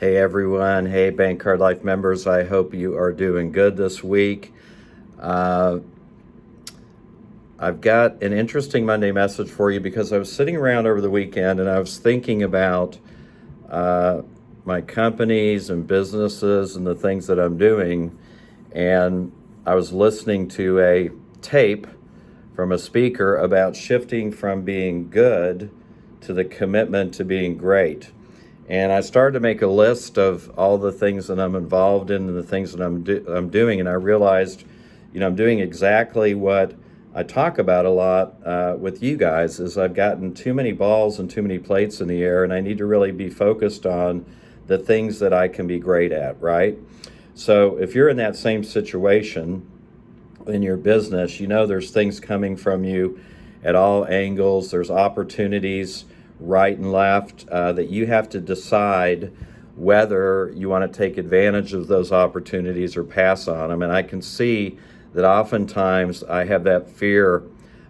Hey everyone, hey Bank Card Life members, I hope you are doing good this week. Uh, I've got an interesting Monday message for you because I was sitting around over the weekend and I was thinking about my companies and businesses and the things that I'm doing. And I was listening to a tape from a speaker about shifting from being good to the commitment to being great. And I started to make a list of all the things that I'm involved in and the things that I'm doing, and I realized, I'm doing exactly what I talk about a lot with you guys. Is I've gotten too many balls and too many plates in the air, and I need to really be focused on the things that I can be great at, right? So if you're in that same situation in your business, there's things coming from you at all angles. There's opportunities right and left that you have to decide whether you want to take advantage of those opportunities or pass on them. And I can see that oftentimes I have that fear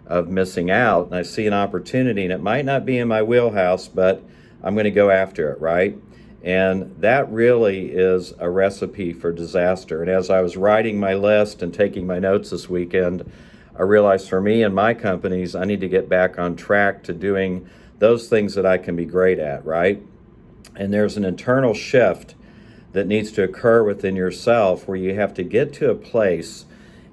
of missing out, and I see an opportunity and it might not be in my wheelhouse, but I'm going to go after it, right? And that really is a recipe for disaster. And as I was writing my list and taking my notes this weekend, I realized for me and my companies, I need to get back on track to doing those things that I can be great at, right? And there's an internal shift that needs to occur within yourself where you have to get to a place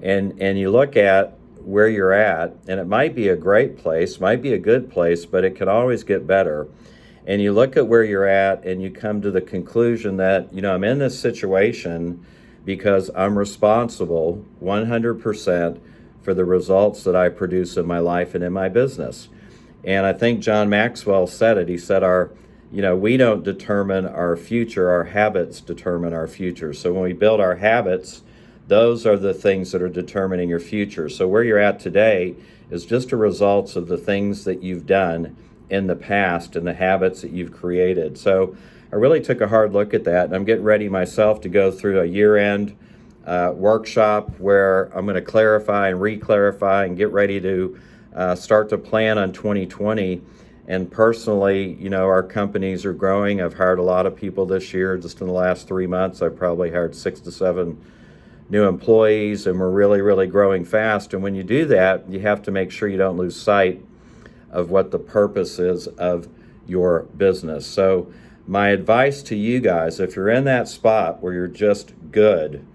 and you look at where you're at, and it might be a great place, might be a good place, but it can always get better. And you look at where you're at and you come to the conclusion that, I'm in this situation because I'm responsible 100% for the results that I produce in my life and in my business. And I think John Maxwell said it. He said we don't determine our future, our habits determine our future. So when we build our habits, those are the things that are determining your future. So where you're at today is just a result of the things that you've done in the past and the habits that you've created. So I really took a hard look at that, and I'm getting ready myself to go through a year-end workshop where I'm going to clarify and re-clarify and get ready to start to plan on 2020. And personally, our companies are growing. I've hired a lot of people this year. Just in the last 3 months, I've probably hired 6 to 7 new employees, and we're really, really growing fast. And when you do that, you have to make sure you don't lose sight of what the purpose is of your business. So my advice to you guys, if you're in that spot where you're just good,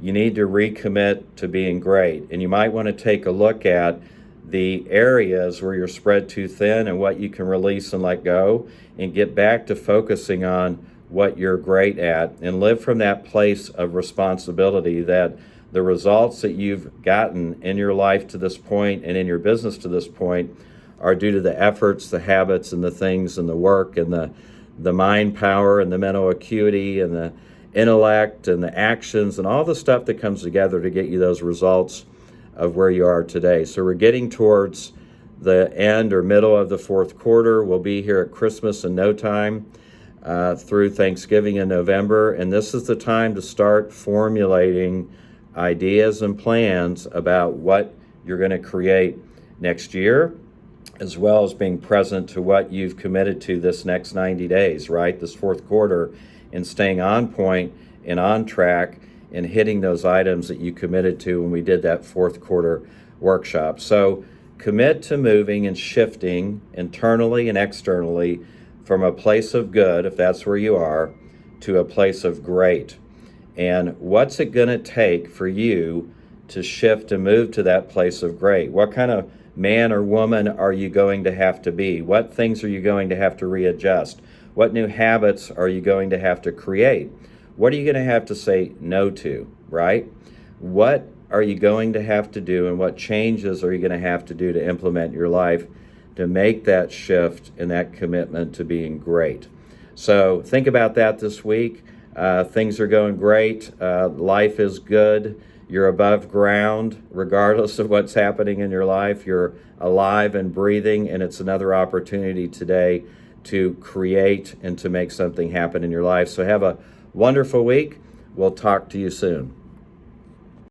you need to recommit to being great. And you might want to take a look at the areas where you're spread too thin and what you can release and let go, and get back to focusing on what you're great at and live from that place of responsibility that the results that you've gotten in your life to this point and in your business to this point are due to the efforts, the habits, and the things and the work and the mind power and the mental acuity and the intellect and the actions and all the stuff that comes together to get you those results of where you are today. So we're getting towards the end or middle of the fourth quarter. We'll be here at Christmas in no time through Thanksgiving in November. And this is the time to start formulating ideas and plans about what you're going to create next year, as well as being present to what you've committed to this next 90 days, right? This fourth quarter, and staying on point and on track and hitting those items that you committed to when we did that fourth quarter workshop. So commit to moving and shifting internally and externally from a place of good, if that's where you are, to a place of great. And what's it going to take for you to shift and move to that place of great? What kind of man or woman are you going to have to be? What things are you going to have to readjust? What new habits are you going to have to create? What are you going to have to say no to, right? What are you going to have to do, and what changes are you going to have to do to implement your life to make that shift and that commitment to being great? So think about that this week. Things are going great. Life is good. You're above ground, regardless of what's happening in your life. You're alive and breathing, and it's another opportunity today to create and to make something happen in your life. So have a wonderful week. We'll talk to you soon.